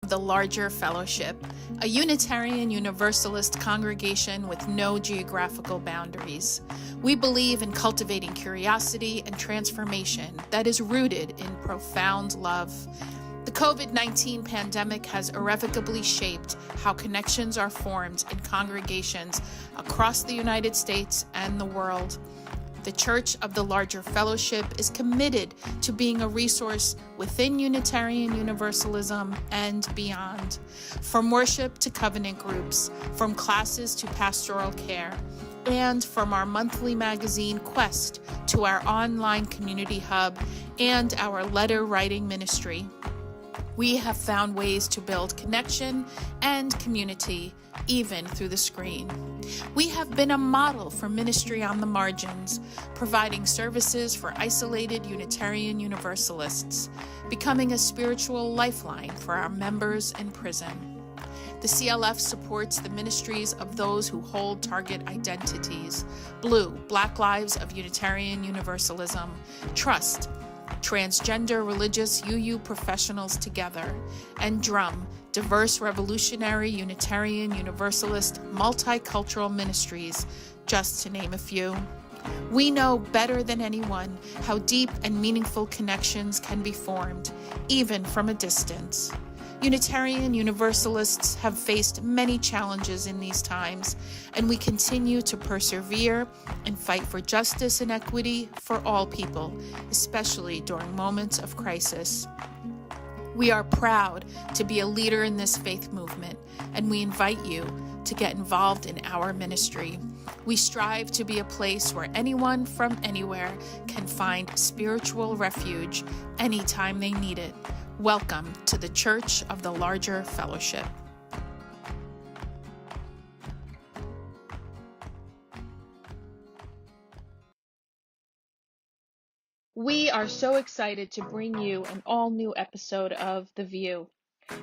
the larger fellowship, a Unitarian Universalist congregation with no geographical boundaries. We believe in cultivating curiosity and transformation that is rooted in profound love. The COVID-19 pandemic has irrevocably shaped how connections are formed in congregations across the United States and the world. The Church of the Larger Fellowship is committed to being a resource within Unitarian Universalism and beyond. From worship to covenant groups, from classes to pastoral care, and from our monthly magazine Quest to our online community hub and our letter writing ministry, we have found ways to build connection and community, even through the screen. We have been a model for ministry on the margins, providing services for isolated Unitarian Universalists, becoming a spiritual lifeline for our members in prison. The CLF supports the ministries of those who hold target identities: Blue, Black Lives of Unitarian Universalism; Trust, Transgender Religious UU Professionals Together; and Drum, Diverse Revolutionary Unitarian Universalist Multicultural Ministries, just to name a few. We know better than anyone how deep and meaningful connections can be formed, even from a distance. Unitarian Universalists have faced many challenges in these times, and we continue to persevere and fight for justice and equity for all people, especially during moments of crisis. We are proud to be a leader in this faith movement, and we invite you to get involved in our ministry. We strive to be a place where anyone from anywhere can find spiritual refuge anytime they need it. Welcome to the Church of the Larger Fellowship. We are so excited to bring you an all-new episode of The VUU.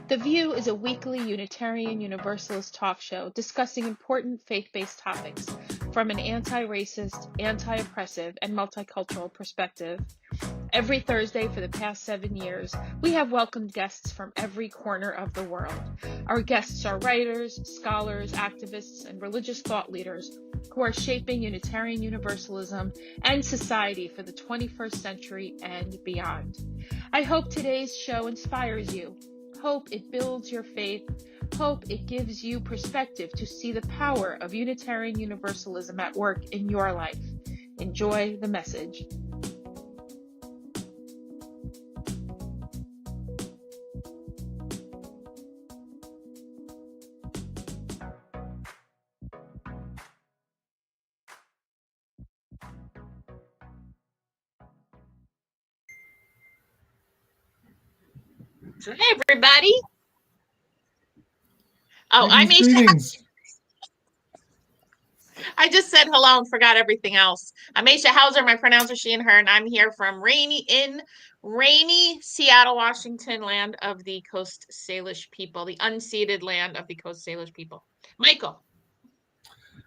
The VUU is a weekly Unitarian Universalist talk show discussing important faith-based topics from an anti-racist, anti-oppressive, and multicultural perspective. Every Thursday for the past 7 years, we have welcomed guests from every corner of the world. Our guests are writers, scholars, activists, and religious thought leaders who are shaping Unitarian Universalism and society for the 21st century and beyond. I hope today's show inspires you. Hope it builds your faith. Hope it gives you perspective to see the power of Unitarian Universalism at work in your life. Enjoy the message. So, hey, everybody. Oh, I'm Aisha. Greetings. I just said hello and forgot everything else. I'm Aisha Hauser. My pronouns are she and her, and I'm here from rainy Seattle, Washington, land of the Coast Salish people, the unceded land of the Coast Salish people. Michael.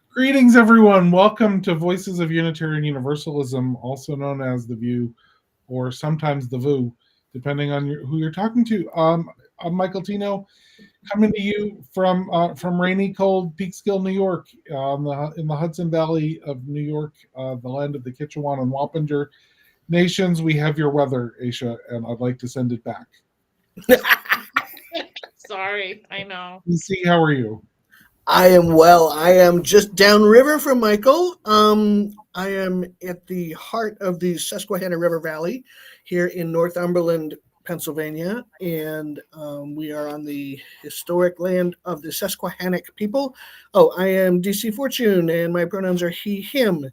Greetings, everyone. Welcome to Voices of Unitarian Universalism, also known as the VUU, or sometimes the VUU, depending on who you're talking to. I'm Michael Tino, coming to you from rainy, cold Peekskill, New York, in the Hudson Valley of New York, the land of the Kitchewan and Wappinger nations. We have your weather, Aisha, and I'd like to send it back. Sorry, I know. See, how are you? I am well. I am just downriver from Michael. I am at the heart of the Susquehanna River Valley here in Northumberland, Pennsylvania, and we are on the historic land of the Susquehannock people. Oh, I am DC Fortune, and my pronouns are he, him.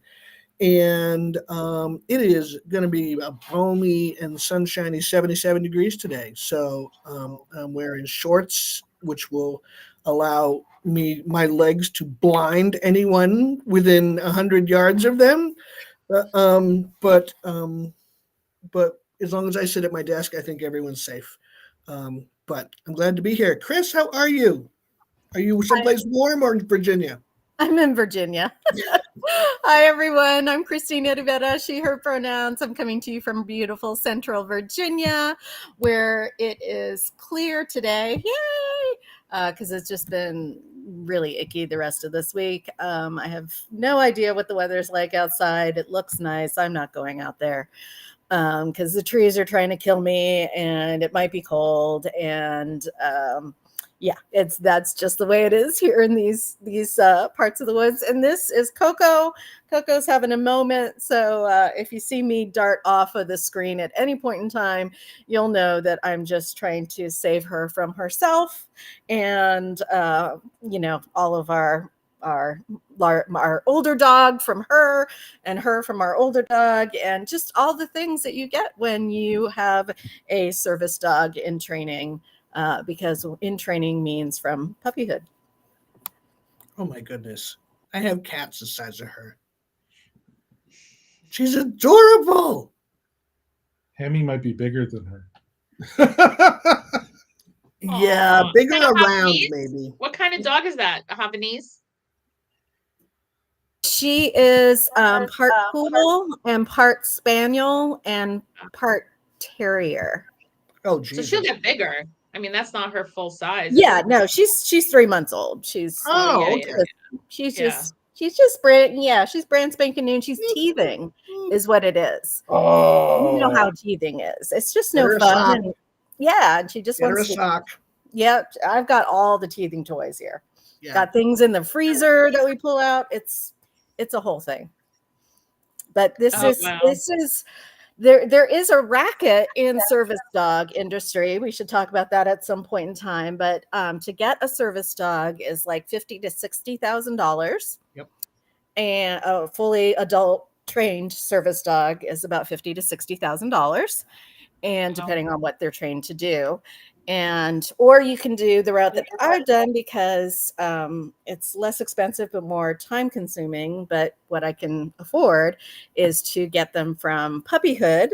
And it is going to be a balmy and sunshiny 77 degrees today. So I'm wearing shorts, which will allow my legs to blind anyone within 100 yards of them. But as long as I sit at my desk, I think everyone's safe. But I'm glad to be here. Chris, how are you? Are you someplace warm or in Virginia? I'm in Virginia. Hi, everyone. I'm Christina Rivera, she, her pronouns. I'm coming to you from beautiful Central Virginia, where it is clear today. Yay! Because it's just been really icky the rest of this week. I have no idea what the weather's like outside. It looks nice. I'm not going out there because the trees are trying to kill me and it might be cold. And yeah, that's just the way it is here in these parts of the woods. And this is Coco. Coco's having a moment. So if you see me dart off of the screen at any point in time, you'll know that I'm just trying to save her from herself and all of our older dog from her and her from our older dog, and just all the things that you get when you have a service dog in training. Because in training means from puppyhood. Oh my goodness. I have cats the size of her. She's adorable. Hammy might be bigger than her. Yeah, Aw. bigger Is that a around Havanese? maybe. What kind of dog is that? A Havanese? She is part poodle and part spaniel and part terrier. Oh, So Jesus. she'll get bigger. I mean, that's not her full size. Yeah, no, she's 3 months old. She's Oh, yeah, okay. she's Yeah. just brand spanking new. She's teething is what it is. Oh, You know how teething is. It's just Get no her a fun. sock. And, yeah, and she just Get her a wants to. sock. Yep, I've got all the teething toys here. Yeah. Got things in the freezer that we pull out. It's a whole thing. But this Oh, is wow. there is a racket in service dog industry. We should talk about that at some point in time. But to get a service dog is like $50,000 to $60,000. Yep. And a fully adult trained service dog is about $50,000 to $60,000, and Wow. depending on what they're trained to do. And or you can do the route that I've done because it's less expensive but more time consuming. But what I can afford is to get them from puppyhood,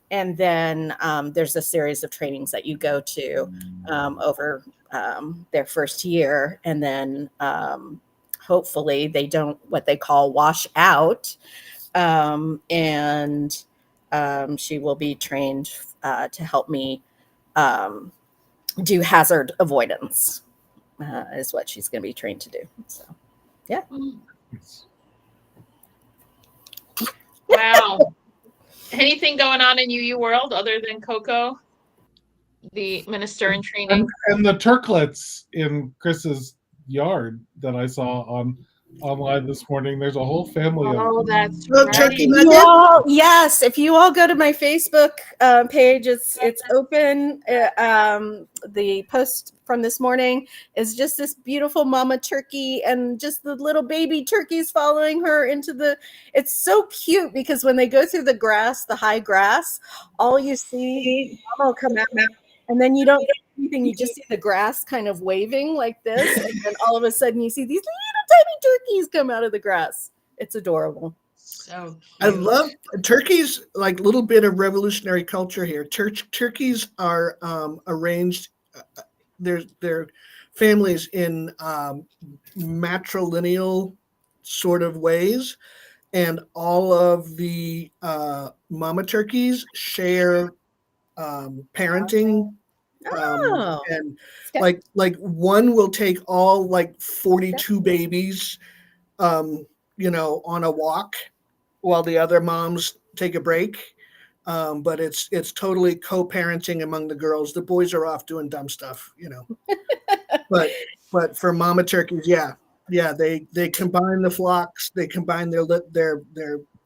and then there's a series of trainings that you go to over their first year, and then hopefully they don't what they call wash out, and she will be trained to help me do hazard avoidance is what she's going to be trained to do. So, yeah. Wow. Anything going on in UU world other than Coco? The minister in training? and the turklets in Chris's yard that I saw online this morning. There's a whole family Oh, of that's Little right. turkey You nugget. all, yes, if you all go to my Facebook page, it's open. The post from this morning is just this beautiful mama turkey and just the little baby turkeys following her into the. It's so cute because when they go through the grass, the high grass, all you see, mama will come out, and then you don't get anything. You just see the grass kind of waving like this, and then all of a sudden you see these little tiny turkeys come out of the grass. It's adorable. So cute. I love turkeys, like a little bit of revolutionary culture here. Turkeys are arranged, their families in matrilineal sort of ways, and all of the mama turkeys share parenting. Oh. And Okay. like one will take all like 42 babies, on a walk while the other moms take a break. But it's totally co-parenting among the girls. The boys are off doing dumb stuff, but for mama turkeys, yeah, they combine the flocks. They combine their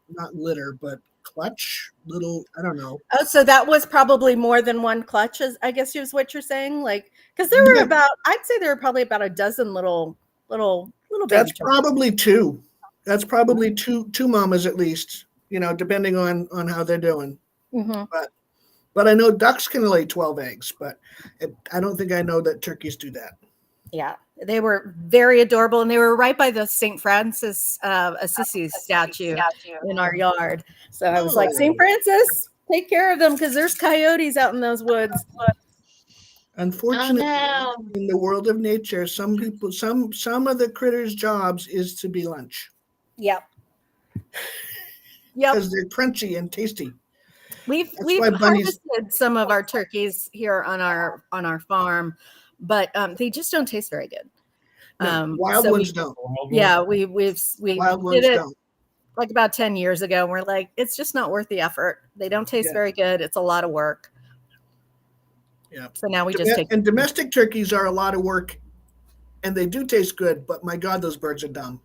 not litter, but clutch, little, I don't know. Oh, so that was probably more than one clutch, I guess is what you're saying? Like, because there were I'd say there were probably about a dozen little baby That's turkeys. probably two. That's probably two mamas at least, depending on how they're doing. Mm-hmm. But I know ducks can lay 12 eggs, but I don't think I know that turkeys do that. Yeah, they were very adorable, and they were right by the St. Francis Assisi statue in our yard. So I was like, St. Francis, take care of them because there's coyotes out in those woods. Unfortunately, no. in the world of nature, some people, some of the critters' jobs is to be lunch Yep. Yep. because they're crunchy and tasty. We've why bunnies- harvested some of our turkeys here on our farm, but they just don't taste very good. No, wild so ones we, don't. yeah, we Wild did ones it don't. like about 10 years ago. And we're like, it's just not worth the effort. They don't taste Yeah. very good. It's a lot of work. Yeah. So now we just take. And domestic turkeys are a lot of work, and they do taste good. But my God, those birds are dumb.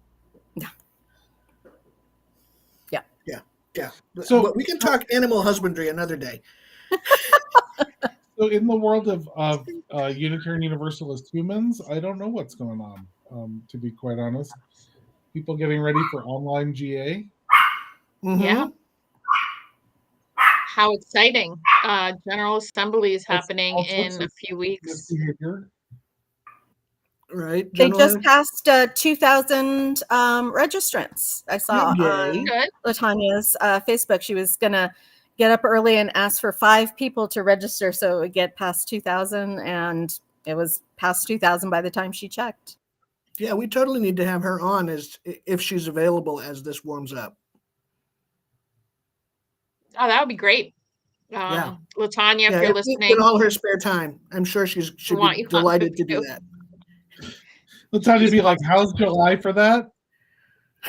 Yeah. So- but we can talk animal husbandry another day. So in the world of Unitarian Universalist humans, I don't know what's going on, to be quite honest. People getting ready for online GA. Mhm. Yeah. How exciting. General Assembly is happening all sorts in a of few weeks. Misbehavior. Right. They General just Hen- passed 2,000 registrants. I saw Yay. on Good. Latanya's Facebook. She was going to get up early and ask for 5 people to register so it would get past 2,000. And it was past 2,000 by the time she checked. Yeah, we totally need to have her on as if she's available as this warms up. Oh, that would be great. Yeah. Latanya, if Yeah, you're in listening, all her spare time, I'm sure she'd want be you on delighted the to do VUU. that. Let's have you be like, how's July for that?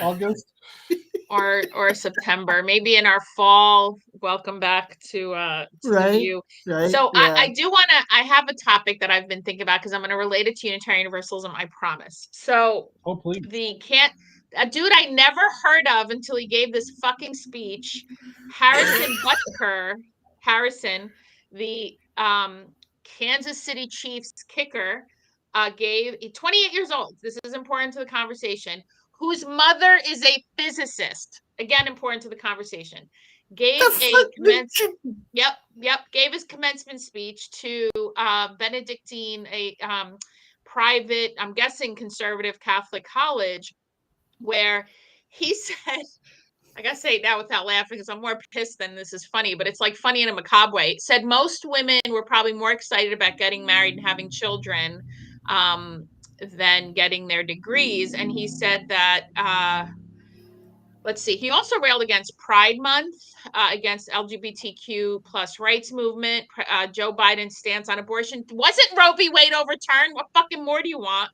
August? or September, maybe in our fall. Welcome back to the Right. VUU. Right. So yeah. I do want to. I have a topic that I've been thinking about because I'm going to relate it to Unitarian Universalism. I promise. So Oh, please. a dude I never heard of until he gave this fucking speech, Harrison Butker, the Kansas City Chiefs kicker, gave 28 years old. This is important to the conversation. Whose mother is a physicist. Again, important to the conversation. Gave his commencement speech to Benedictine, a private, I'm guessing conservative Catholic college, where he said, I gotta say it now without laughing because I'm more pissed than this is funny, but it's like funny in a macabre way. Said most women were probably more excited about getting married and having children than getting their degrees. And he said that, let's see, he also railed against Pride Month, against LGBTQ plus rights movement, Joe Biden's stance on abortion. Wasn't Roe v. Wade overturned? What fucking more do you want?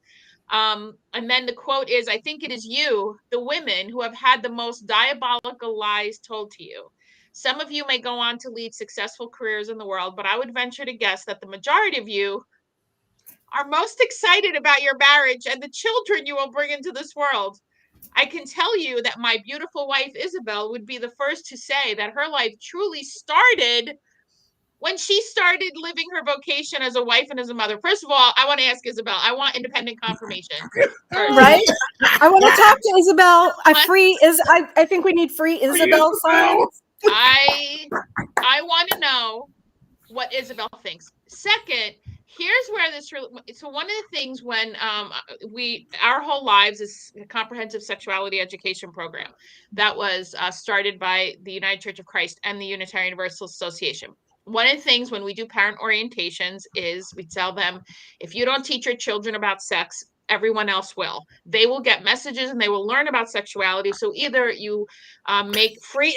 And then the quote is, I think it is you, the women, who have had the most diabolical lies told to you. Some of you may go on to lead successful careers in the world, but I would venture to guess that the majority of you are most excited about your marriage and the children you will bring into this world. I can tell you that my beautiful wife, Isabel, would be the first to say that her life truly started when she started living her vocation as a wife and as a mother. First of all, I want to ask Isabel, I want independent confirmation. Right? I want to talk to Isabel. I think we need free Isabel signs. I want to know what Isabel thinks. Second, here's where so one of the things when our whole lives is a comprehensive sexuality education program that was started by the United Church of Christ and the Unitarian Universalist Association. One of the things when we do parent orientations is we tell them, if you don't teach your children about sex, everyone else will. They will get messages and they will learn about sexuality. So either you make free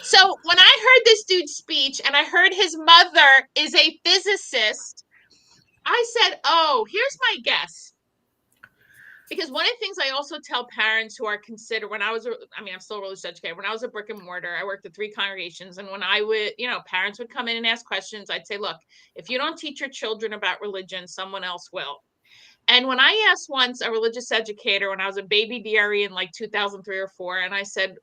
So when I heard this dude's speech and I heard his mother is a physicist, I said, oh, here's my guess. Because one of the things I also tell parents who are considered, I'm still a religious educator. When I was a brick and mortar, I worked at 3 congregations. And when I would, parents would come in and ask questions, I'd say, look, if you don't teach your children about religion, someone else will. And when I asked once a religious educator, when I was a baby dairy in like 2003 or 4, and I said,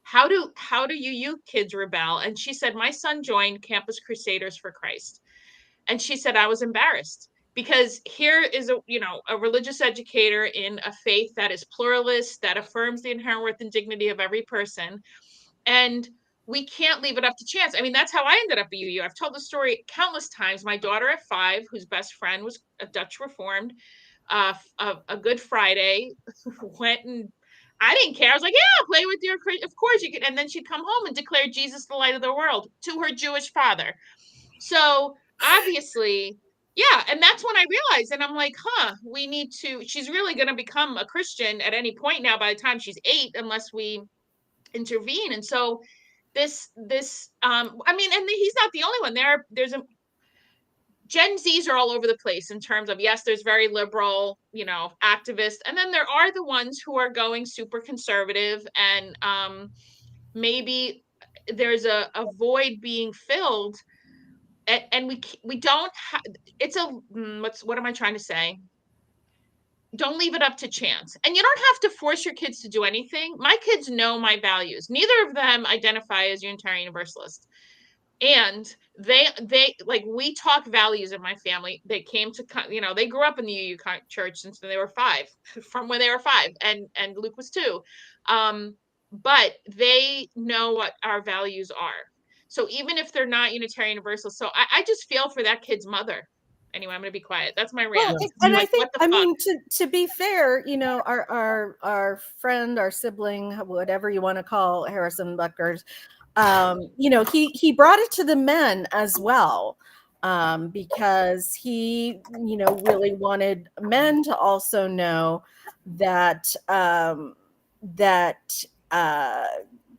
how do you kids rebel? And she said, my son joined Campus Crusaders for Christ. And she said, I was embarrassed because here is a religious educator in a faith that is pluralist, that affirms the inherent worth and dignity of every person. And we can't leave it up to chance. I mean, that's how I ended up at UU. I've told the story countless times. My daughter at 5, whose best friend was a Dutch Reformed, a Good Friday, went and I didn't care. I was like, yeah, play with your, of course you could. And then she'd come home and declare Jesus the light of the world to her Jewish father. So obviously, yeah. And that's when I realized, and I'm like, we need to, she's really going to become a Christian at any point now by the time she's 8, unless we intervene. And so I mean, and he's not the only one. There's a Gen Zs are all over the place in terms of, yes, there's very liberal, activists. And then there are the ones who are going super conservative, and maybe there's a void being filled, and we don't have, what am I trying to say? Don't leave it up to chance. And you don't have to force your kids to do anything. My kids know my values. Neither of them identify as Unitarian Universalist. And they like, we talk values in my family. They came to, they grew up in the UU church since they were 5, from when they were 5, and Luke was 2. But they know what our values are. So even if they're not Unitarian Universalist, so I just feel for that kid's mother. Anyway, I'm going to be quiet. That's my rant. Well, and like, I think, I mean, to be fair, our friend, our sibling, whatever you want to call Harrison Buckers, he brought it to the men as well, because he, really wanted men to also know that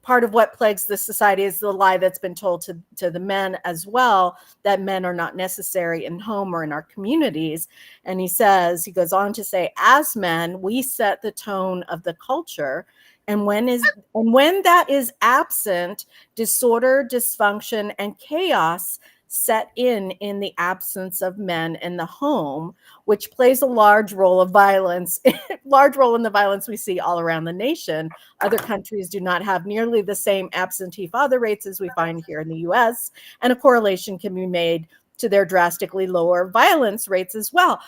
part of what plagues the society is the lie that's been told to the men as well, that men are not necessary in home or in our communities. And he goes on to say, as men, we set the tone of the culture. And when that is absent, disorder, dysfunction, and chaos set in the absence of men in the home, which plays a large role in the violence we see all around the nation. Other countries do not have nearly the same absentee father rates as we find here in the US, and a correlation can be made to their drastically lower violence rates as well.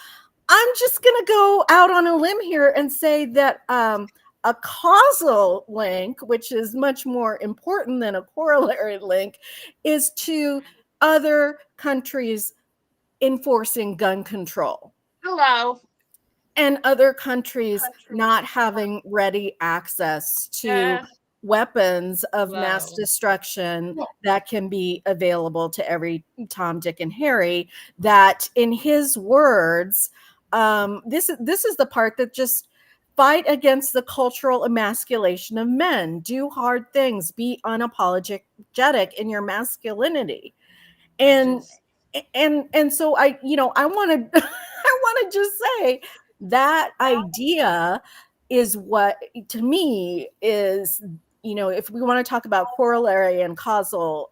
I'm just going to go out on a limb here and say that a causal link, which is much more important than a corollary link, is to other countries enforcing gun control. Hello. And other countries not having ready access to weapons of mass destruction that can be available to every Tom, Dick, and Harry. That, in his words, this is the part that just fight against the cultural emasculation of men. Do hard things. Be unapologetic in your masculinity. And so I want to I want to just say that idea is what, to me, is, if we want to talk about corollary and causal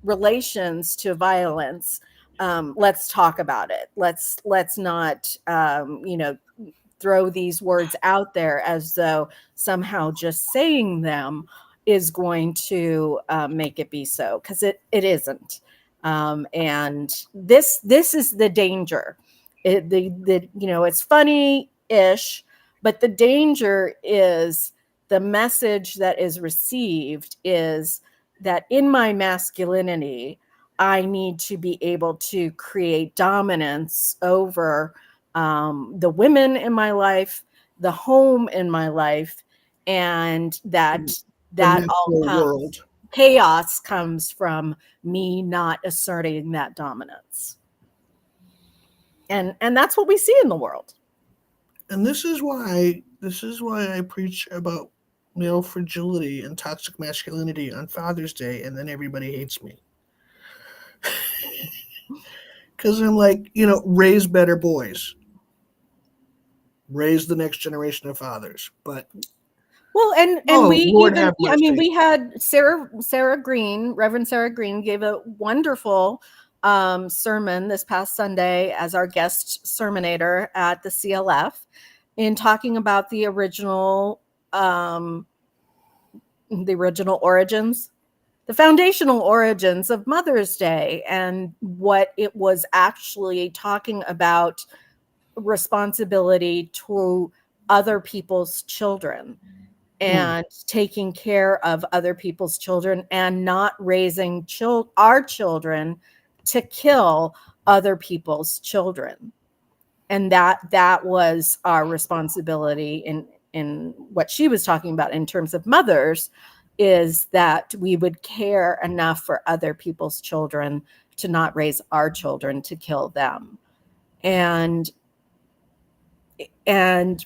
relations to violence, let's talk about it. Let's not throw these words out there as though somehow just saying them is going to make it be so, because it isn't. And this is the danger. It's funny-ish, but the danger is the message that is received is that in my masculinity, I need to be able to create dominance over the women in my life, the home in my life, and that all comes, chaos comes from me not asserting that dominance. And that's what we see in the world. And this is why I preach about male fragility and toxic masculinity on Father's Day, and then everybody hates me. Because I'm like, raise better boys. Raise the next generation of fathers. But we had Sarah Green, Reverend Sarah Green, gave a wonderful sermon this past Sunday as our guest sermonator at the CLF, in talking about the original origins, the foundational origins of Mother's Day, and what it was actually talking about responsibility to other people's children and taking care of other people's children, and not raising our children to kill other people's children. And that was our responsibility in what she was talking about in terms of mothers is that we would care enough for other people's children to not raise our children to kill them. And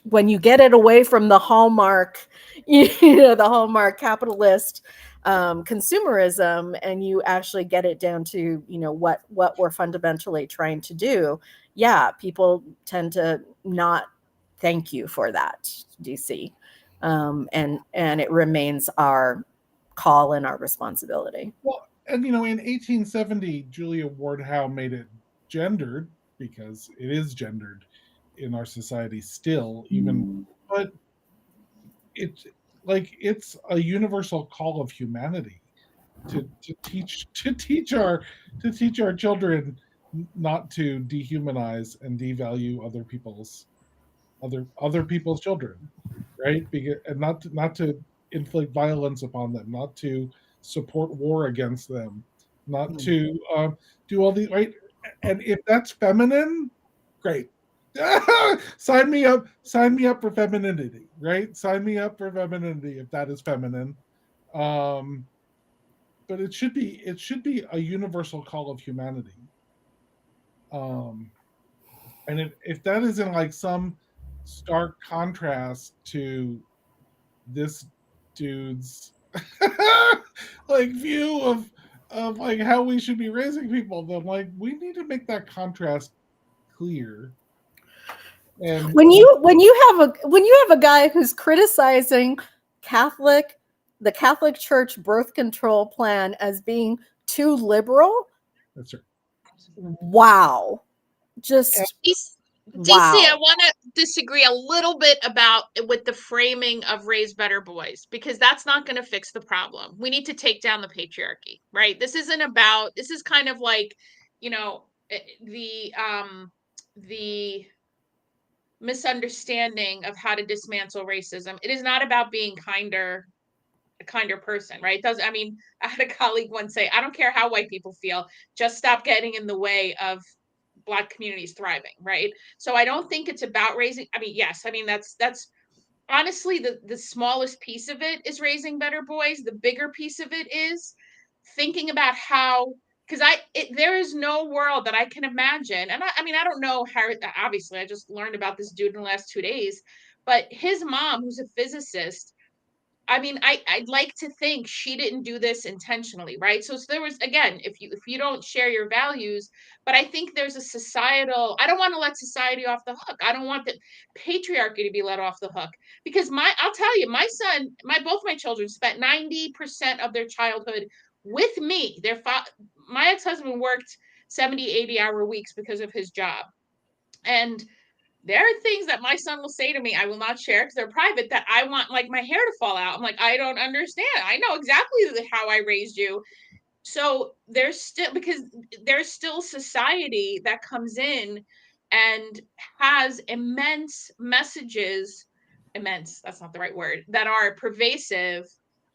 when you get it away from the hallmark, the hallmark capitalist consumerism, and you actually get it down to, what we're fundamentally trying to do, people tend to not thank you for that, DC. And it remains our call and our responsibility. Well, and in 1870, Julia Ward Howe made it gendered, because it is gendered in our society still, even, but it's a universal call of humanity to teach our children not to dehumanize and devalue other people's children, right? And not to inflict violence upon them, not to support war against them, not to do all these, right? And if that's feminine, great. Sign me up for femininity, right? Sign me up for femininity if that is feminine. But it should be a universal call of humanity. And if that is in like some stark contrast to this dude's like view of like how we should be raising people, then like we need to make that contrast clear. And when you have a guy who's criticizing the Catholic Church birth control plan as being too liberal, that's right. Wow. Just DC, I want to disagree a little bit with the framing of Raise Better Boys, because that's not going to fix the problem. We need to take down the patriarchy, right? This is kind of like, the misunderstanding of how to dismantle racism. It is not about being a kinder person, right? I had a colleague once say, I don't care how white people feel, just stop getting in the way of Black communities thriving, right? So I don't think it's about raising, that's honestly the smallest piece of it is raising better boys. The bigger piece of it is thinking about how, because there is no world that I can imagine. And I don't know how, obviously I just learned about this dude in the last 2 days, but his mom, who's a physicist, I'd like to think she didn't do this intentionally, right? So there was, again, if you don't share your values, but I think there's a societal, I don't want to let society off the hook. I don't want the patriarchy to be let off the hook, because I'll tell you, my son, both my children spent 90% of their childhood with me. My ex-husband worked 70, 80-hour weeks because of his job. And there are things that my son will say to me, I will not share because they're private, that I want like my hair to fall out. I'm like, I don't understand. I know exactly how I raised you. So there's still society that comes in and has immense messages, that's not the right word, that are pervasive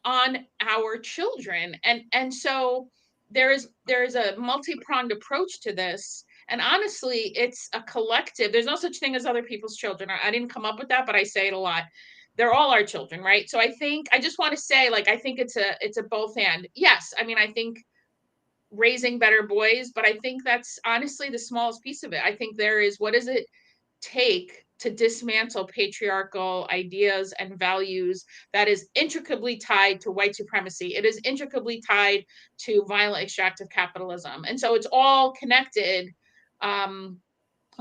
on our children. And so there's a multi-pronged approach to this. And honestly, it's a collective. There's no such thing as other people's children. I didn't come up with that, but I say it a lot. They're all our children, right? So I just want to say, like, I think it's a both and. Yes, I think raising better boys, but I think that's honestly the smallest piece of it. I think there is, what does it take to dismantle patriarchal ideas and values that is intricately tied to white supremacy? It is intricately tied to violent extractive capitalism. And so it's all connected. And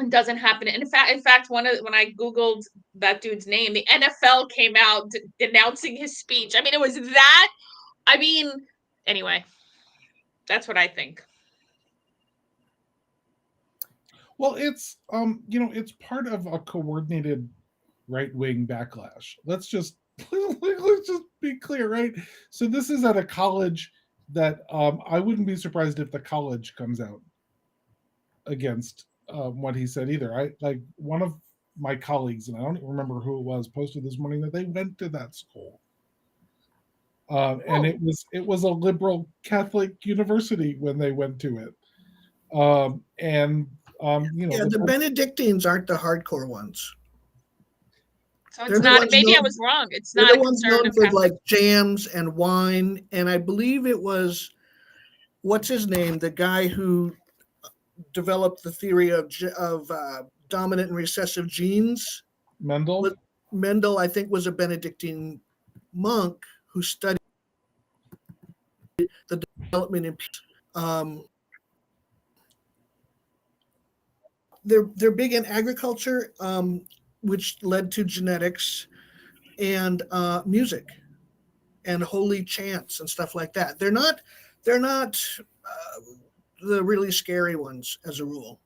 doesn't happen. And in fact, when I Googled that dude's name, the NFL came out denouncing his speech. It was that. Anyway, that's what I think. Well, it's it's part of a coordinated right-wing backlash. Let's just be clear, right? So this is at a college that I wouldn't be surprised if the college comes out against what he said either. One of my colleagues, and I don't remember who it was, posted this morning that they went to that school. And it was a liberal Catholic university when they went to it. The Benedictines aren't the hardcore ones. So They're it's the not, ones maybe I known- was wrong. It's They're not the a ones known conservative for Catholic. like jams and wine, and I believe it was what's his name, the guy who developed the theory of dominant and recessive genes. Mendel. Mendel, I think, was a Benedictine monk who studied the development in they're big in agriculture, which led to genetics and music and holy chants and stuff like that. They're not the really scary ones as a rule.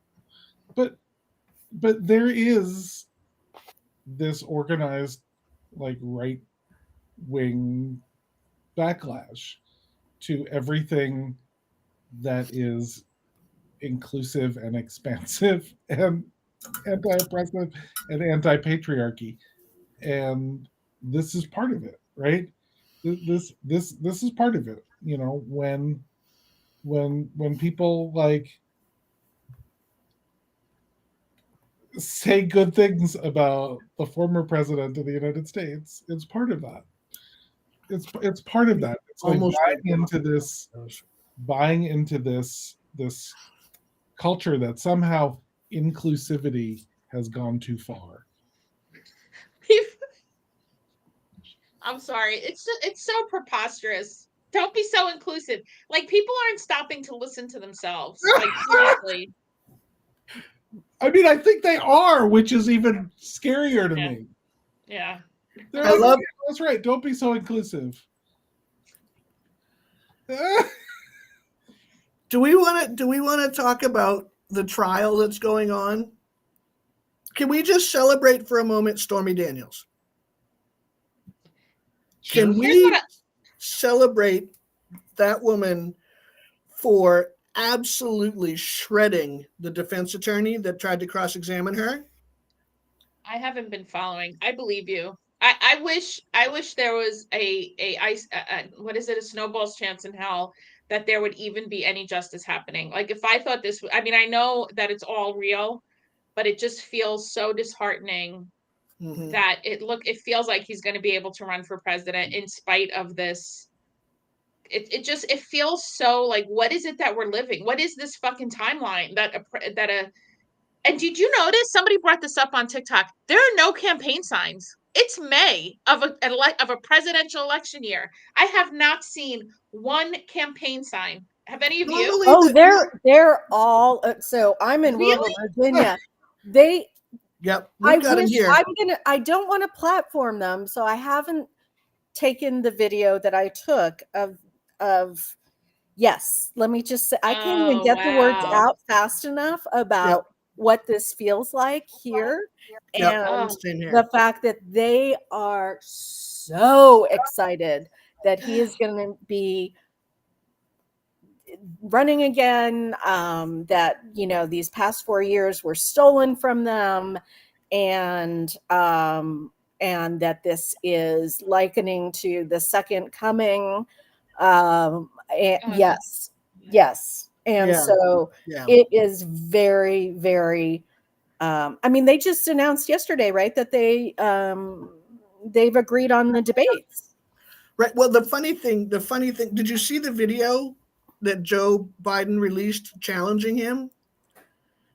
But there is this organized, like, right wing backlash to everything that is inclusive and expansive and anti-oppressive and anti-patriarchy, and this is part of it, right? This is part of it. You know, when people like say good things about the former president of the United States, it's part of that. It's part of that. It's like Almost buying into this culture that somehow inclusivity has gone too far. I'm sorry. It's so preposterous. Don't be so inclusive. Like, people aren't stopping to listen to themselves. Like, seriously. I mean, I think they are, which is even scarier to Yeah. me. Yeah. They're I like, love- "Yeah, that's right. Don't be so inclusive." Do we want to talk about the trial that's going on? Can we just celebrate for a moment Stormy Daniels? Can Here's we what celebrate that woman for absolutely shredding the defense attorney that tried to cross-examine her? I haven't been following. I believe you. I wish there was a what is it, a snowball's chance in hell that there would even be any justice happening. Like, if I thought this, I mean, I know that it's all real, but it just feels so disheartening Mhm. that it feels like he's going to be able to run for president in spite of this. It feels so like, what is it that we're living? What is this fucking timeline and did you notice, somebody brought this up on TikTok, there are no campaign signs. It's May of a presidential election year. I have not seen one campaign sign. Have any of you? Normally Oh, the- they're all. So I'm in rural Really? Virginia. They. Yep, I we've got them wish here. I don't want to platform them, so I haven't taken the video that I took of. Yes, let me just say, I can't even Oh, get the words wow. out fast enough about what this feels like here, Yep. and Same here. the fact that they are so excited that he is going to be running again, that, you know, these past 4 years were stolen from them, and that this is likening to the second coming. Yes. And Yeah. so Yeah. it is very, very, I mean, they just announced yesterday, right, that they've agreed on the debates. Right. Well, the funny thing, did you see the video that Joe Biden released challenging him?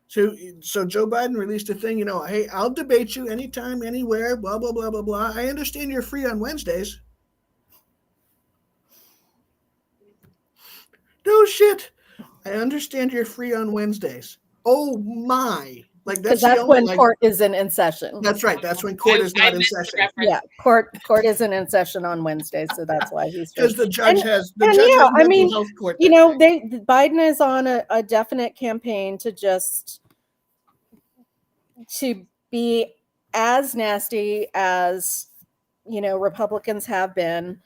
So Joe Biden released a thing, you know, hey, I'll debate you anytime, anywhere, blah, blah, blah, blah, blah. I understand you're free on Wednesdays. No shit. I understand you're free on Wednesdays. Oh my. Like, Because that's that's when court isn't in session. That's right. That's when court is not in missed the session. reference. Yeah, court isn't in session on Wednesdays, so that's why he's Because the judge And- has and mental yeah, I mean, health court. you that know, day. Biden is on a definite campaign to be as nasty as, you know, Republicans have been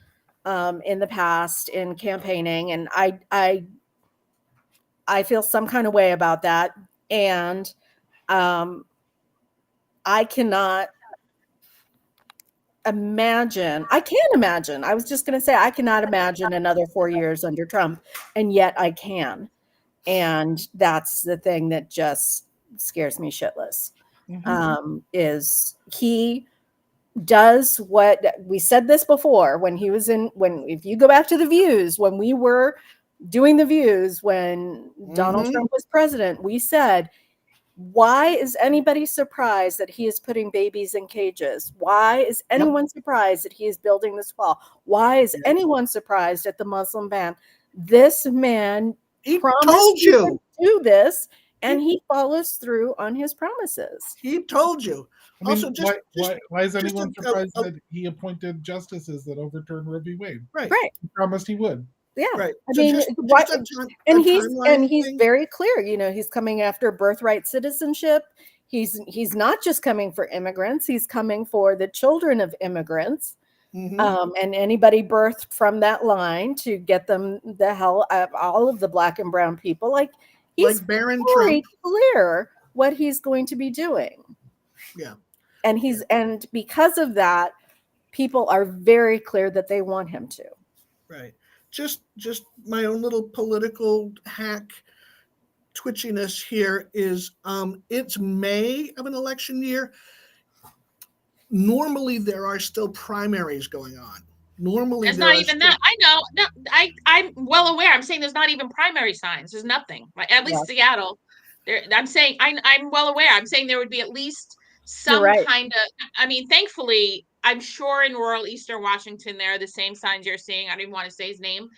in the past in campaigning, and I feel some kind of way about that, and I cannot imagine. I can't imagine. I was just going to say I cannot imagine another 4 years under Trump, and yet I can. And that's the thing that just scares me shitless. Mhm. Is he does what we said this before when he was if you go back to the VUUs, when we were doing the VUUs, when Donald Trump was president, we said, why is anybody surprised that he is putting babies in cages? Why is anyone surprised that he is building this wall? Why is anyone surprised at the Muslim ban? This man promised to do this, and he follows through on his promises. He told you. I mean, Also, why is anyone surprised that he appointed justices that overturned Roe v. Wade? Right. He promised he would. Yeah. Right. I mean, he's very clear. You know, he's coming after birthright citizenship. He's not just coming for immigrants. He's coming for the children of immigrants, and anybody birthed from that line, to get them the hell out of all of the Black and brown people. Like, he's Barron very Trump. clear what he's going to be doing. Yeah. And because of that, people are very clear that they want him to. Right. Just my own little political hack twitchiness here is it's May of an election year. Normally there are still primaries going on. Normally there's not even that. I know. No, I'm well aware. I'm saying there's not even primary signs. There's nothing. Right? At least Seattle. I'm saying I'm well aware. I'm saying there would be at least some kind of. I mean, thankfully, I'm sure in rural Eastern Washington there are the same signs you're seeing. I don't even want to say his name,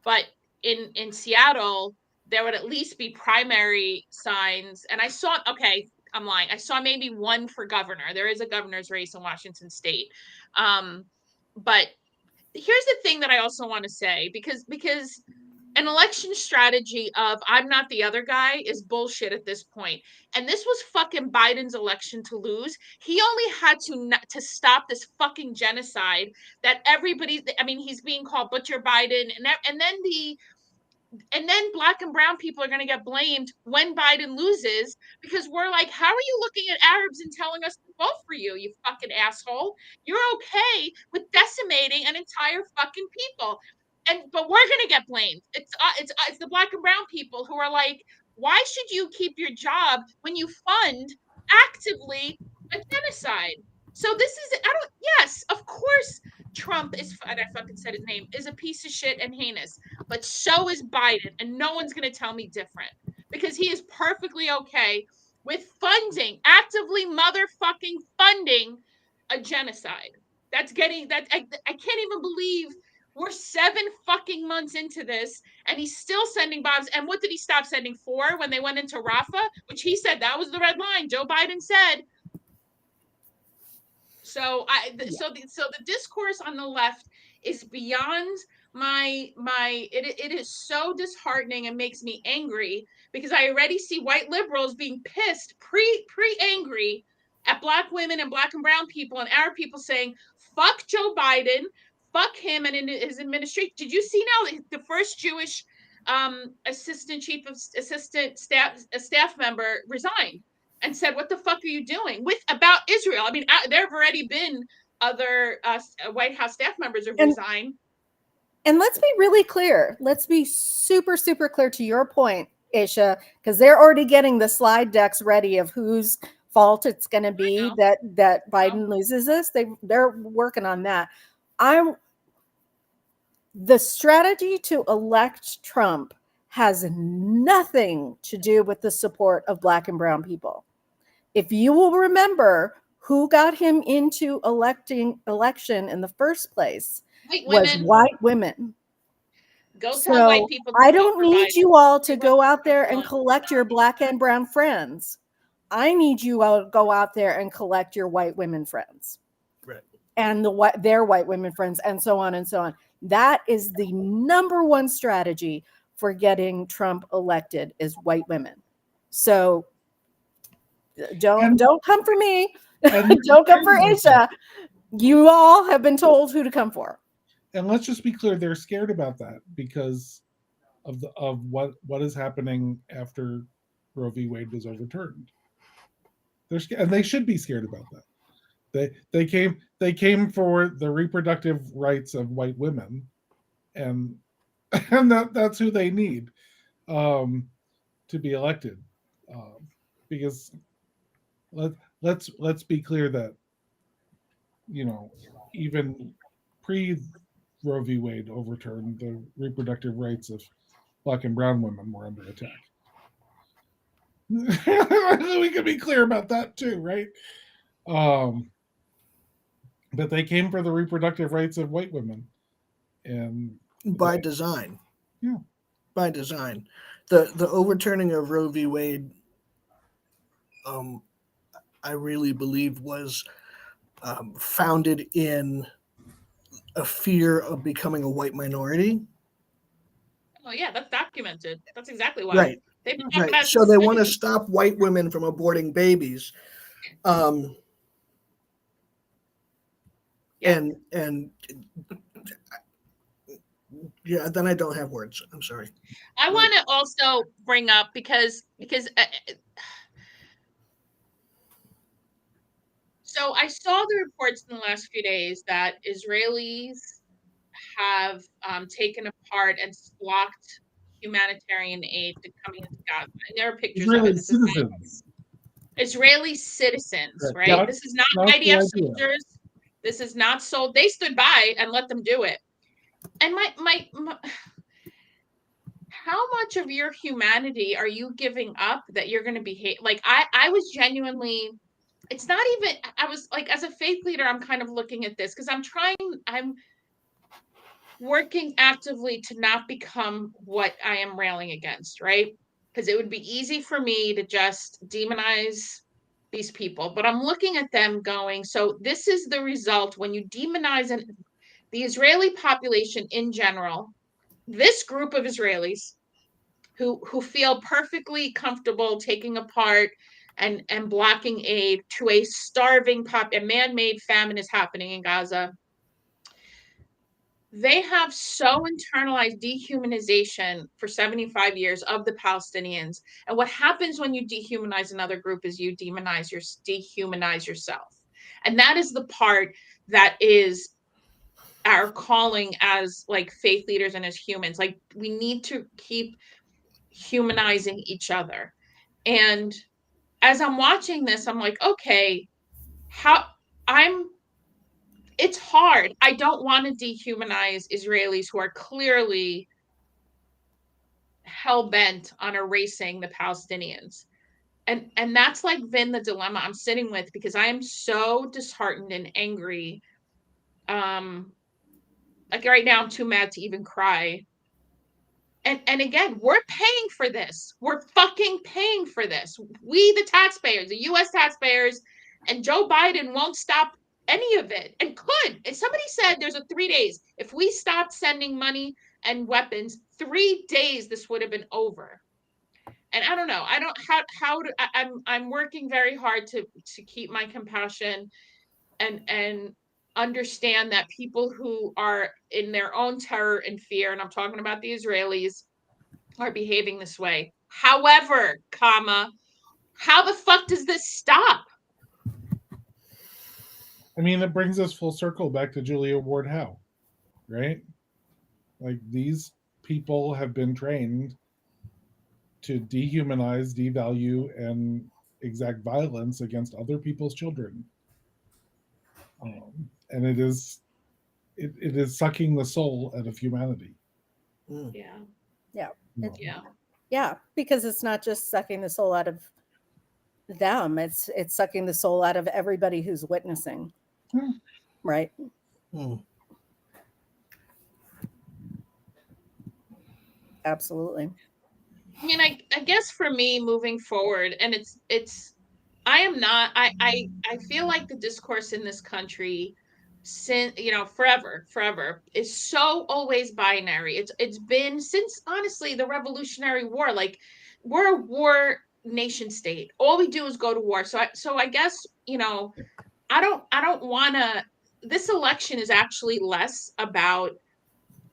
but in Seattle there would at least be primary signs. And I saw. Okay, I'm lying. I saw maybe one for governor. There is a governor's race in Washington State, but. Here's the thing that I also want to say, because an election strategy of I'm not the other guy is bullshit at this point. And this was fucking Biden's election to lose. He only had to stop this fucking genocide that everybody, I mean, he's being called Butcher Biden, and then Black and brown people are going to get blamed when Biden loses, because we're like, how are you looking at Arabs and telling us to vote for you, you fucking asshole? You're okay with decimating an entire fucking people. But we're going to get blamed. It's the Black and brown people who are like, why should you keep your job when you fund actively a genocide? So this is, yes, of course, Trump is, and I fucking said his name, is a piece of shit and heinous, but so is Biden, and no one's going to tell me different, because he is perfectly okay with actively motherfucking funding a genocide. I can't even believe we're 7 fucking months into this, and he's still sending bombs. And what did he stop sending for when they went into Rafah, which he said that was the red line? Joe Biden said. So the discourse on the left is beyond it is so disheartening and makes me angry, because I already see white liberals being pissed, angry at Black women and Black and brown people and Arab people, saying, fuck Joe Biden, fuck him and in his administration. Did you see now the first Jewish assistant staff member resigned and said, what the fuck are you doing about Israel? I mean, there have already been other White House staff members who resigned. And let's be really clear. Let's be super, super clear to your point, Aisha, because they're already getting the slide decks ready of whose fault it's going to be that Biden loses this. They're working on that. The strategy to elect Trump has nothing to do with the support of Black and brown people. If you will remember, who got him into election in the first place was white women. Tell white people. I don't need you all to go out there and collect your Black and brown friends. I need you all to go out there and collect your white women friends. Right. And their white women friends, and so on and so on. That is the number one strategy for getting Trump elected, is white women. So don't come for me. Don't come for Aisha. You all have been told who to come for. And let's just be clear, they're scared about that because of what is happening after Roe v. Wade was overturned. They're scared, and they should be scared about that. They came for the reproductive rights of white women, and that's who they need to be elected. Because let's be clear that even pre Roe v. Wade overturned, the reproductive rights of Black and brown women were under attack. We can be clear about that too, right? But they came for the reproductive rights of white women, and by design. Yeah, by design. The overturning of Roe v. Wade, I really believe was founded in a fear of becoming a white minority. Oh yeah, that's documented. That's exactly why. Right. They've been talking Right. about So they want to stop white women from aborting babies. And yeah, then I don't have words. I'm sorry. I want to also bring up because so I saw the reports in the last few days that Israelis have taken apart and blocked humanitarian aid to coming into Gaza. And there are pictures Israeli of it. This citizens. is not Israeli citizens, right? Yeah, this is not not the IDF idea. soldiers. This is not sold. They stood by and let them do it. And my how much of your humanity are you giving up that you're going to behave like I was genuinely, it's not even, I was like, as a faith leader, I'm kind of looking at this because I'm working actively to not become what I am railing against, right? Because it would be easy for me to just demonize these people, but I'm looking at them going, so this is the result when you demonize the Israeli population in general, this group of Israelis who feel perfectly comfortable taking apart and blocking aid to a starving a man-made famine is happening in Gaza. They have so internalized dehumanization for 75 years of the Palestinians. And what happens when you dehumanize another group is you dehumanize yourself. And that is the part that is our calling as like faith leaders and as humans. Like we need to keep humanizing each other. And as I'm watching this, I'm like, okay, it's hard. I don't want to dehumanize Israelis who are clearly hell-bent on erasing the Palestinians. And that's like been the dilemma I'm sitting with because I am so disheartened and angry. Like right now I'm too mad to even cry. And again, we're paying for this. We're fucking paying for this. We, the taxpayers, the US taxpayers, and Joe Biden won't stop any of it and could. And somebody said there's a 3 days. If we stopped sending money and weapons, 3 days, this would have been over. And I don't know. I don't I'm working very hard to keep my compassion and understand that people who are in their own terror and fear, and I'm talking about the Israelis, are behaving this way. However, how the fuck does this stop? I mean, it brings us full circle back to Julia Ward Howe, right? Like these people have been trained to dehumanize, devalue, and exact violence against other people's children. And it is sucking the soul out of humanity. Yeah. Yeah, because it's not just sucking the soul out of them, it's sucking the soul out of everybody who's witnessing. Right. Absolutely. I mean, I guess for me moving forward, and I feel like the discourse in this country since, forever is so always binary. It's been since honestly the Revolutionary War. Like we're a war nation state. All we do is go to war. So I guess, I don't want to. This election is actually less about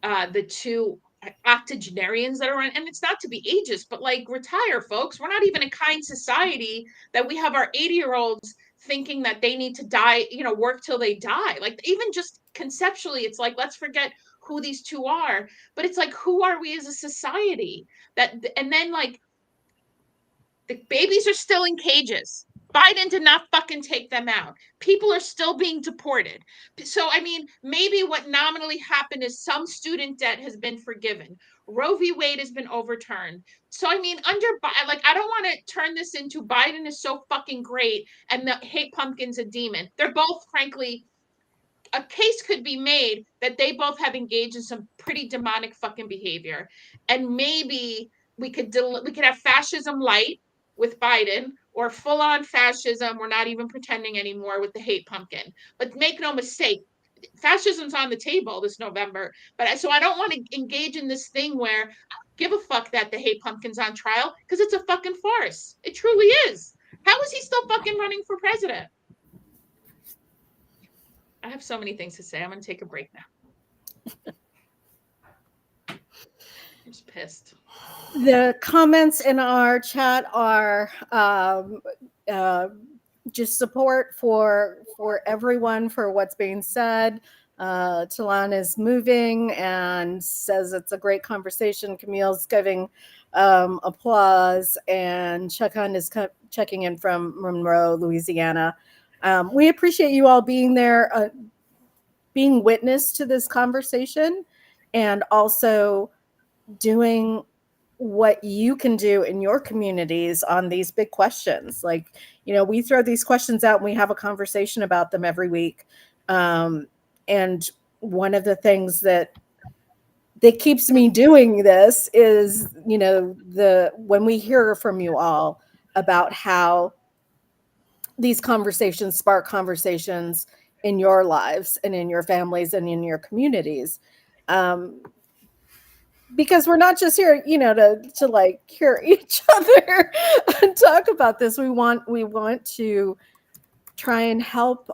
the two octogenarians that are in, and it's not to be ageist, but like retire, folks. We're not even a kind society that we have our 80-year-olds thinking that they need to die, work till they die. Like even just conceptually, it's like, let's forget who these two are, but it's like, who are we as a society? And then like the babies are still in cages. Biden did not fucking take them out. People are still being deported. So, I mean, maybe what nominally happened is some student debt has been forgiven. Roe v. Wade has been overturned. So, I mean, like, I don't want to turn this into Biden is so fucking great and the hate pumpkin's a demon. They're both, frankly, a case could be made that they both have engaged in some pretty demonic fucking behavior. And maybe we could have fascism light with Biden, or full-on fascism. We're not even pretending anymore with the hate pumpkin. But make no mistake, fascism's on the table this November. But so I don't want to engage in this thing where give a fuck that the hate pumpkin's on trial, because it's a fucking farce. It truly is. How is he still fucking running for president? I have so many things to say. I'm going to take a break now. I'm just pissed. The comments in our chat are just support for everyone for what's being said. Talan is moving and says it's a great conversation. Camille's giving applause, and Chuck-Hun is checking in from Monroe, Louisiana. We appreciate you all being there, being witness to this conversation, and also doing what you can do in your communities on these big questions. Like, you know, we throw these questions out and we have a conversation about them every week. And one of the things that keeps me doing this is, you know, when we hear from you all about how these conversations spark conversations in your lives and in your families and in your communities. Because we're not just here, you know, to like hear each other and talk about this. We want to try and help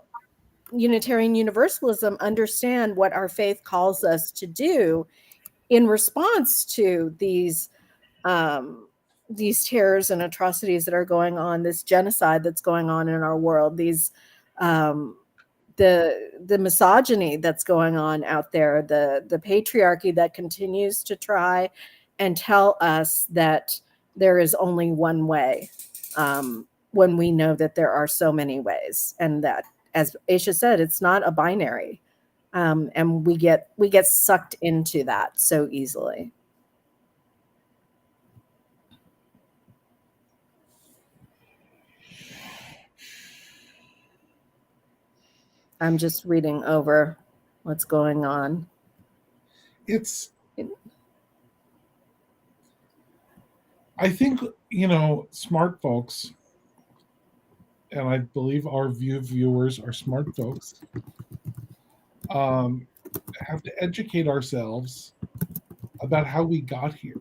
Unitarian Universalism understand what our faith calls us to do in response to these terrors and atrocities that are going on, this genocide that's going on in our world, these the misogyny that's going on out there, the patriarchy that continues to try and tell us that there is only one way, when we know that there are so many ways, and that, as Aisha said, it's not a binary, and we get sucked into that so easily. I'm just reading over what's going on. I think, you know, smart folks, and I believe our viewers are smart folks, have to educate ourselves about how we got here,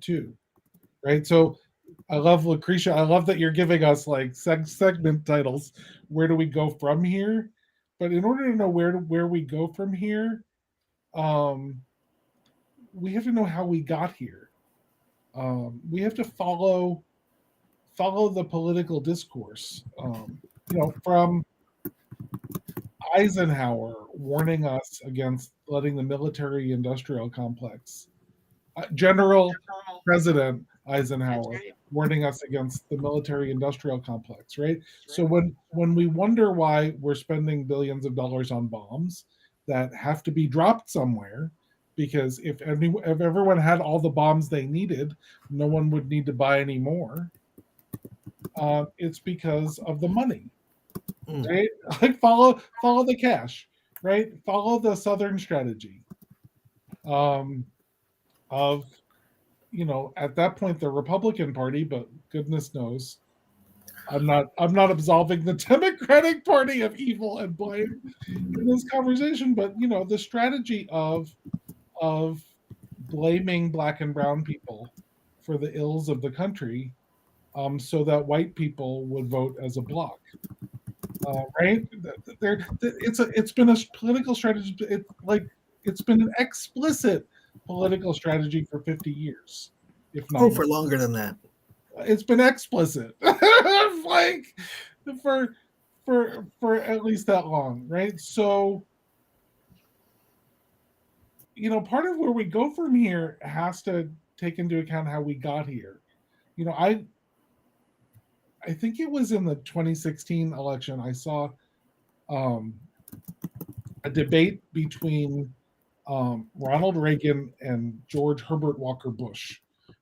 too, right? So I love, Lucretia, I love that you're giving us like segment titles. Where do we go from here? But in order to know where we go from here, we have to know how we got here. We have to follow the political discourse. You know, from Eisenhower warning us against letting the military-industrial complex, General President Eisenhower warning us against the military-industrial complex, right? So when we wonder why we're spending billions of dollars on bombs that have to be dropped somewhere, because if everyone had all the bombs they needed, no one would need to buy any more. It's because of the money, right? Like follow the cash, right? Follow the Southern strategy. Of, you know, at that point the Republican Party, but goodness knows, I'm not absolving the Democratic Party of evil and blame in this conversation, but you know, the strategy of blaming Black and brown people for the ills of the country, so that white people would vote as a bloc, right? It's been a political strategy. It's been an explicit political strategy for 50 years, if not for longer than that. It's been explicit, like for at least that long, right? So, you know, part of where we go from here has to take into account how we got here. You know, I think it was in the 2016 election, I saw a debate between Ronald Reagan and George Herbert Walker Bush,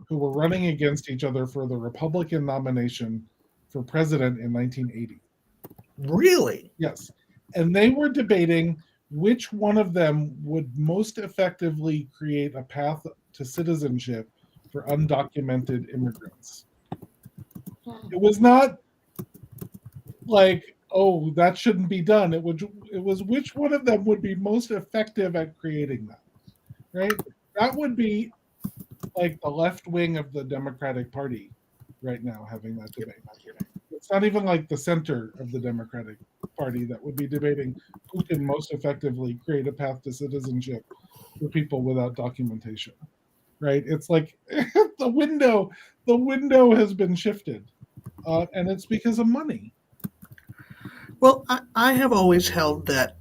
who were running against each other for the Republican nomination for president in 1980. Really? Yes. And they were debating which one of them would most effectively create a path to citizenship for undocumented immigrants. It was not like, oh, that shouldn't be done. It was which one of them would be most effective at creating that, right? That would be like the left wing of the Democratic Party right now having that debate. It's not even like the center of the Democratic Party that would be debating who can most effectively create a path to citizenship for people without documentation, right? It's like the window has been shifted, and it's because of money. Well, I have always held that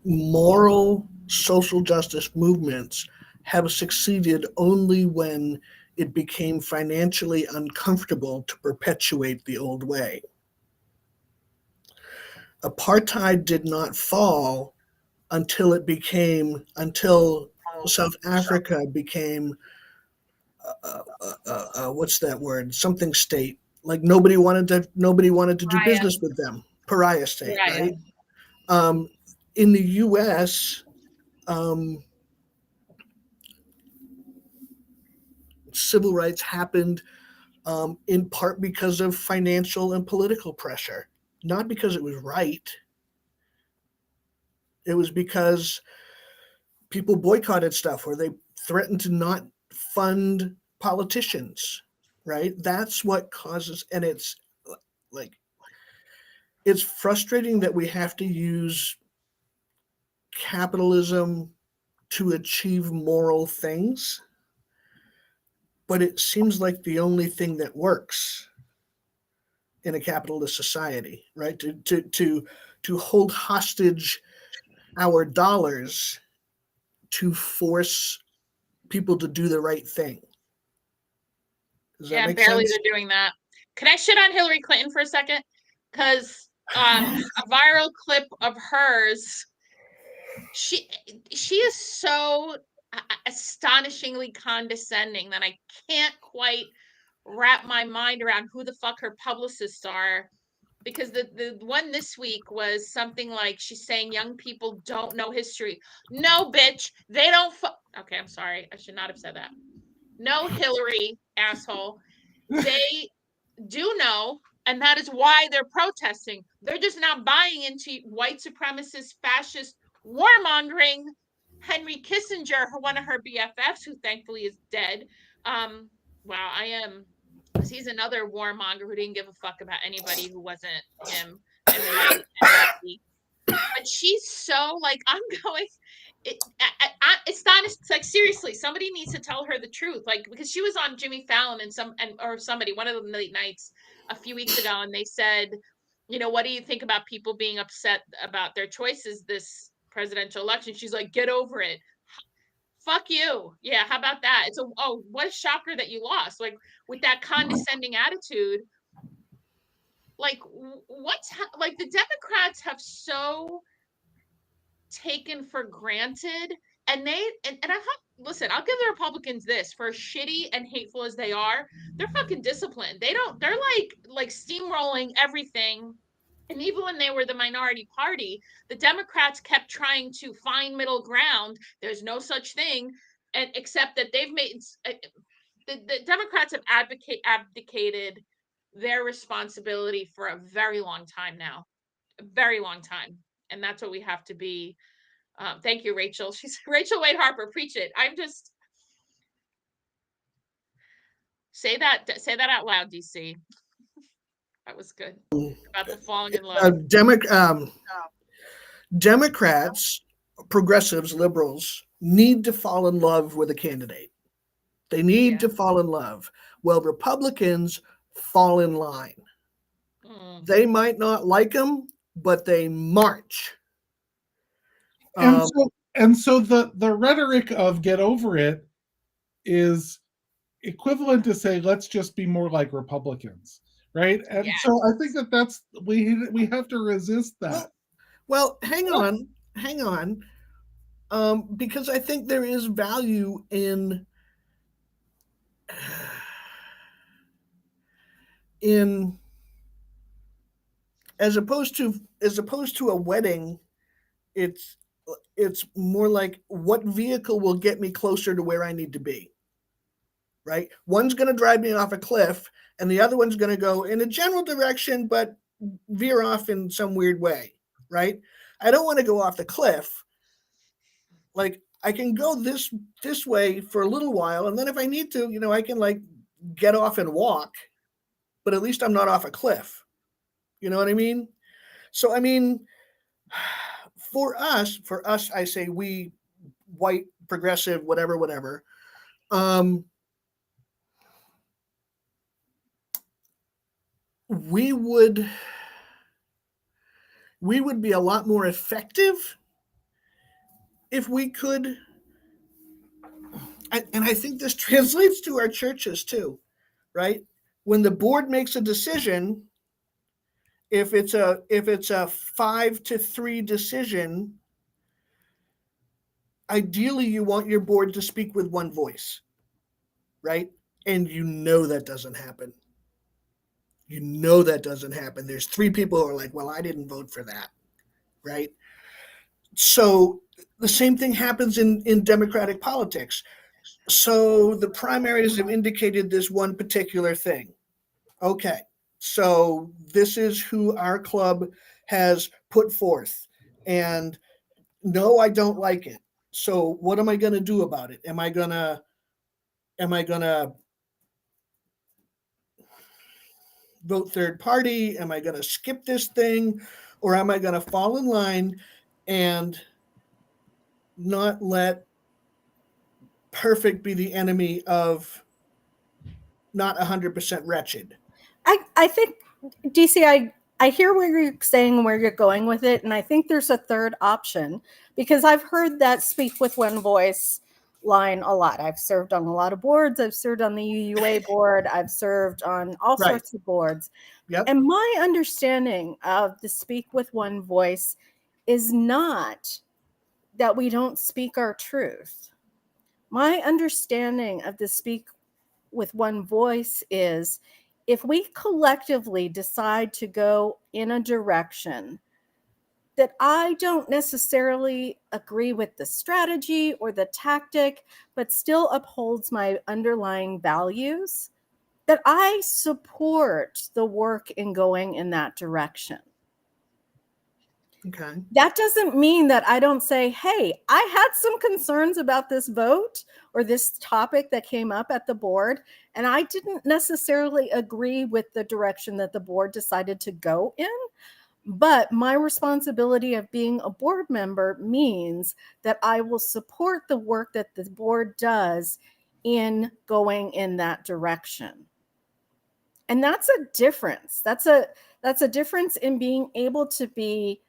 moral social justice movements have succeeded only when it became financially uncomfortable to perpetuate the old way. Apartheid did not fall until South Africa became what's that word? Something state. Like nobody wanted to do business with them. Pariah state, right? In the U.S., civil rights happened in part because of financial and political pressure, not because it was right. It was because people boycotted stuff or they threatened to not fund politicians, right? That's what causes, and it's like, it's frustrating that we have to use capitalism to achieve moral things, but it seems like the only thing that works in a capitalist society, right? To hold hostage our dollars to force people to do the right thing. Does that make barely sense? they're doing that. Can I shit on Hillary Clinton for a second? Because a viral clip of hers, she is so astonishingly condescending that I can't quite wrap my mind around who the fuck her publicists are. Because the one this week was something like she's saying young people don't know history. No, bitch, they don't. Okay, I'm sorry. I should not have said that. No, Hillary, asshole. They do know, and that is why they're protesting. They're just not buying into white supremacist, fascist warmongering. Henry Kissinger, one of her BFFs, who thankfully is dead. Wow, I am. He's another warmonger who didn't give a fuck about anybody who wasn't him and white and wealthy. But she's so like, I'm going. It's not. It's like seriously, somebody needs to tell her the truth. Like, because she was on Jimmy Fallon or somebody, one of the late nights a few weeks ago, and they said, what do you think about people being upset about their choices this presidential election? She's like, get over it. Fuck you. Yeah, how about that? It's what a shocker that you lost. Like, with that condescending attitude. Like, like the Democrats have so taken for granted, and listen, I'll give the Republicans this, for as shitty and hateful as they are, they're fucking disciplined. They're like steamrolling everything. And even when they were the minority party, the Democrats kept trying to find middle ground. There's no such thing, and except that they've made the Democrats have abdicated their responsibility for a very long time now, a very long time, and that's what we have to be. Thank you, Rachel. She's Rachel Wade Harper. Preach it. I'm just say that out loud, DC. That was good. About the falling in love. Democrats, progressives, liberals need to fall in love with a candidate. They need to fall in love. Well, Republicans fall in line. They might not like them, but they march. And so the rhetoric of get over it is equivalent to say, let's just be more like Republicans, right? And Yes. so I think that's we have to resist that. Well, hang on. Because I think there is value in as opposed to a wedding, it's more like what vehicle will get me closer to where I need to be. Right? One's going to drive me off a cliff, and the other one's going to go in a general direction, but veer off in some weird way. Right? I don't want to go off the cliff. Like I can go this way for a little while, and then if I need to, I can like get off and walk, but at least I'm not off a cliff. You know what I mean? So I mean, for us, I say we, white, progressive, whatever. We would be a lot more effective if we could, and I think this translates to our churches too, right? When the board makes a decision, if it's a 5-3 decision, ideally you want your board to speak with one voice, right? And that doesn't happen. There's 3 people who are like, well, I didn't vote for that, right? So the same thing happens in democratic politics. So the primaries have indicated this one particular thing. Okay, so this is who our club has put forth. And no, I don't like it. So what am I going to do about it? Am I going to vote third party? Am I going to skip this thing? Or am I going to fall in line and not let perfect be the enemy of not 100% wretched? I think, DC, I hear where you're saying, where you're going with it, and I think there's a third option, because I've heard that speak with one voice line a lot. I've served on a lot of boards. I've served on the UUA board. I've served on all sorts of boards. Yep. And my understanding of the speak with one voice is not that we don't speak our truth. My understanding of the speak with one voice is if we collectively decide to go in a direction that I don't necessarily agree with the strategy or the tactic, but still upholds my underlying values, that I support the work in going in that direction. Okay. That doesn't mean that I don't say, hey, I had some concerns about this vote or this topic that came up at the board, and I didn't necessarily agree with the direction that the board decided to go in. But my responsibility of being a board member means that I will support the work that the board does in going in that direction. And that's a difference. That's a difference in being able to be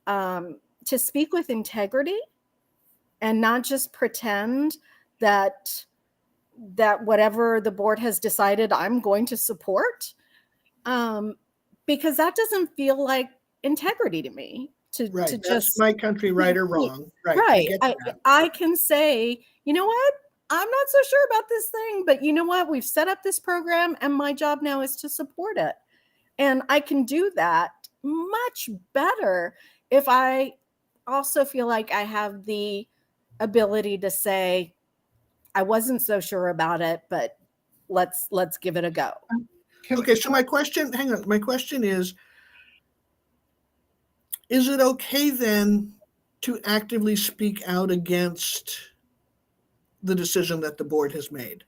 to speak with integrity and not just pretend that whatever the board has decided I'm going to support, because that doesn't feel like integrity to me. To That's just my country, right or wrong. Right. I can say, you know what? I'm not so sure about this thing, but you know what? We've set up this program and my job now is to support it. And I can do that much better if I also feel like I have the ability to say, I wasn't so sure about it, but let's give it a go. Okay, so my question is it okay then to actively speak out against the decision that the board has made?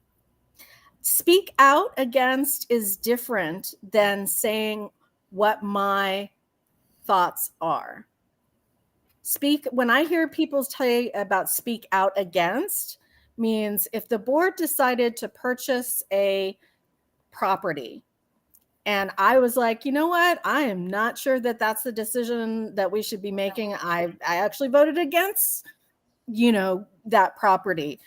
Speak out against is different than saying what my thoughts are. When I hear people say about speak out against, means if the board decided to purchase a property and I was like, you know what, I am not sure that that's the decision that we should be making. I actually voted against, that property.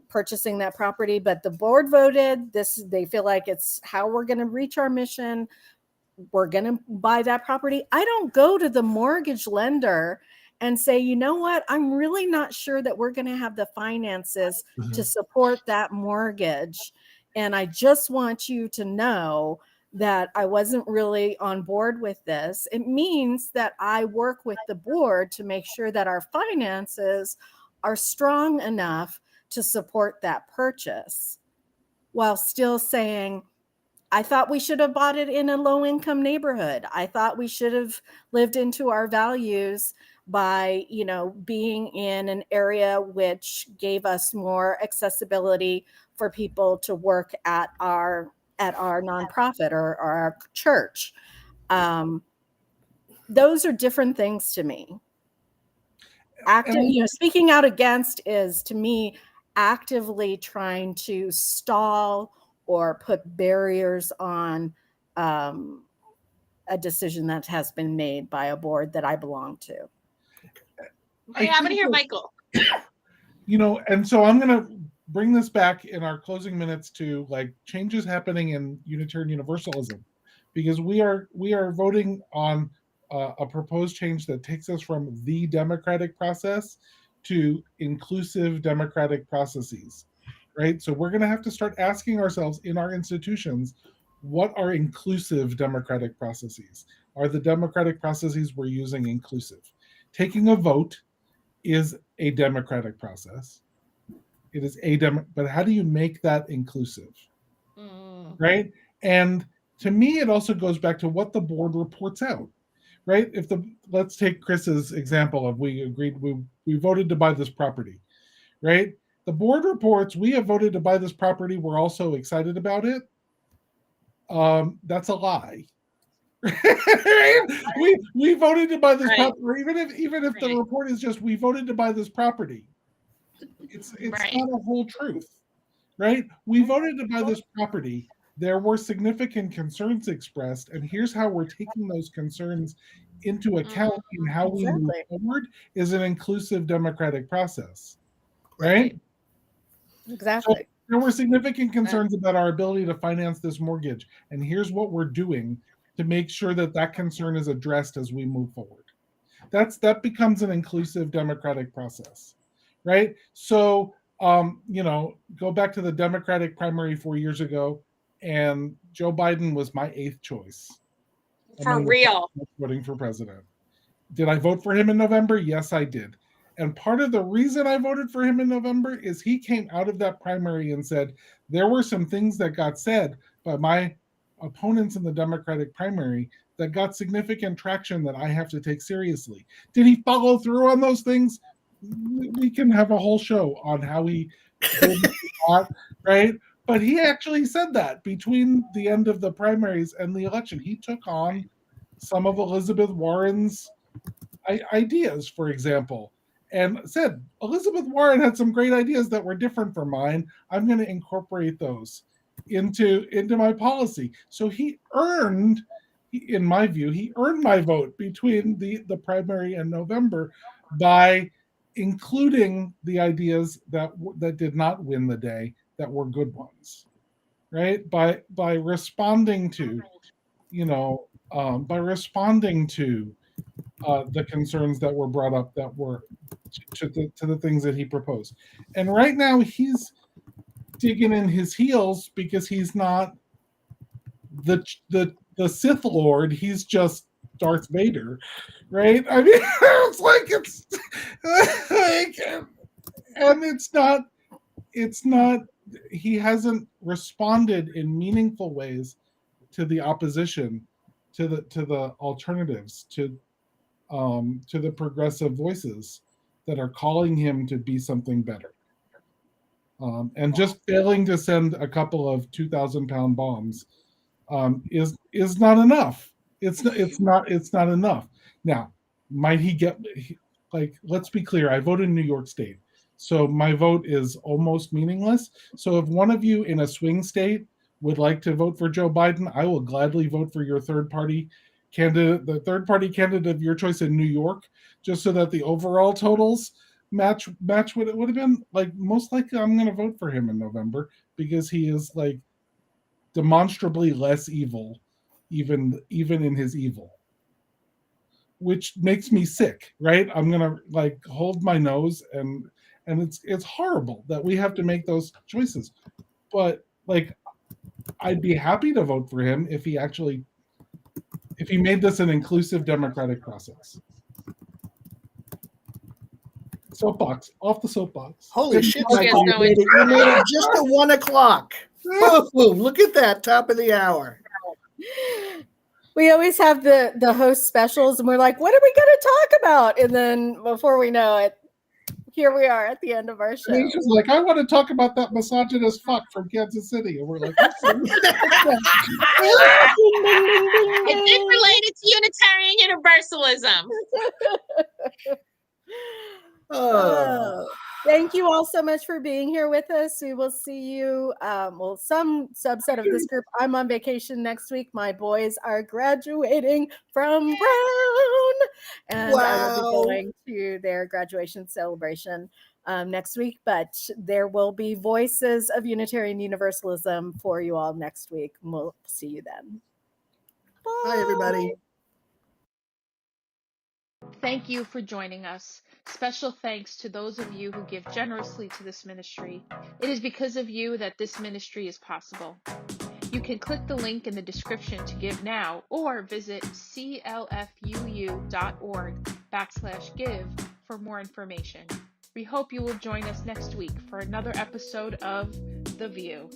purchasing that property, but the board voted this. They feel like it's how we're going to reach our mission. We're going to buy that property. I don't go to the mortgage lender and say, you know what, I'm really not sure that we're going to have the finances to support that mortgage. And I just want you to know that I wasn't really on board with this. It means that I work with the board to make sure that our finances are strong enough to support that purchase, while still saying, I thought we should have bought it in a low-income neighborhood. I thought we should have lived into our values by, being in an area which gave us more accessibility for people to work at our nonprofit or our church. Those are different things to me. Speaking out against is, to me, actively trying to stall or put barriers on a decision that has been made by a board that I belong to. Hey, I'm going to hear Michael. And so I'm going to bring this back in our closing minutes to changes happening in Unitarian Universalism, because we are voting on a proposed change that takes us from the democratic process to inclusive democratic processes, right? So we're going to have to start asking ourselves in our institutions, what are inclusive democratic processes? Are the democratic processes we're using inclusive? Taking a vote is a democratic process. It is but how do you make that inclusive? Right? And to me, it also goes back to what the board reports out. Right? Let's take Chris's example of we voted to buy this property, right? The board reports, we have voted to buy this property. We're also excited about it. That's a lie. we voted to buy this property. Even if the report is just we voted to buy this property, it's not a whole truth, right? We voted to buy this property. There were significant concerns expressed, and here's how we're taking those concerns into account in how we move forward is an inclusive democratic process, right? Exactly. So there were significant concerns about our ability to finance this mortgage, and here's what we're doing to make sure that concern is addressed as we move forward. That becomes an inclusive democratic process, right? So, go back to the Democratic primary 4 years ago, and Joe Biden was my 8th choice. For real. Voting for president. Did I vote for him in November? Yes, I did. And part of the reason I voted for him in November is he came out of that primary and said, there were some things that got said by my opponents in the Democratic primary that got significant traction that I have to take seriously. Did he follow through on those things? We can have a whole show on how he did not, right? But he actually said that between the end of the primaries and the election. He took on some of Elizabeth Warren's ideas, for example, and said, Elizabeth Warren had some great ideas that were different from mine. I'm going to incorporate those into my policy. So he earned, in my view, he earned my vote between the primary and November by including the ideas that did not win the day, that were good ones, right? By responding to, the concerns that were brought up that were to the things that he proposed. And right now he's digging in his heels because he's not the Sith Lord. He's just Darth Vader, right? I mean, and it's not. He hasn't responded in meaningful ways to the opposition, to the alternatives, to the progressive voices that are calling him to be something better. And just failing to send a couple of 2,000-pound bombs is not enough. It's not enough. Now, might he get, let's be clear, I voted in New York State, so my vote is almost meaningless. So if one of you in a swing state would like to vote for Joe Biden, I will gladly vote for your third-party candidate, the third-party candidate of your choice in New York, just so that the overall totals match what it would have been. Like, most likely I'm going to vote for him in November because he is like demonstrably less evil, even in his evil, which makes me sick, right? I'm going to like hold my nose, and it's horrible that we have to make those choices. But like, I'd be happy to vote for him if he made this an inclusive democratic process. Soapbox, off the soapbox. Holy shit, Yeah, Michael, no, you made it just to 1 o'clock. Boom, look at that, top of the hour. We always have the host specials, and we're like, what are we going to talk about? And then before we know it, here we are at the end of our show. And he's just like, I want to talk about that misogynist fuck from Kansas City. And we're like, Is it related to Unitarian Universalism? Oh. Thank you all so much for being here with us. We will see you, some subset of this group. I'm on vacation next week. My boys are graduating from Brown, and I will be going to their graduation celebration next week. But there will be Voices of Unitarian Universalism for you all next week. We'll see you then. Bye, everybody. Thank you for joining us. Special thanks to those of you who give generously to this ministry. It is because of you that this ministry is possible. You can click the link in the description to give now, or visit clfuu.org/give for more information. We hope you will join us next week for another episode of The VUU.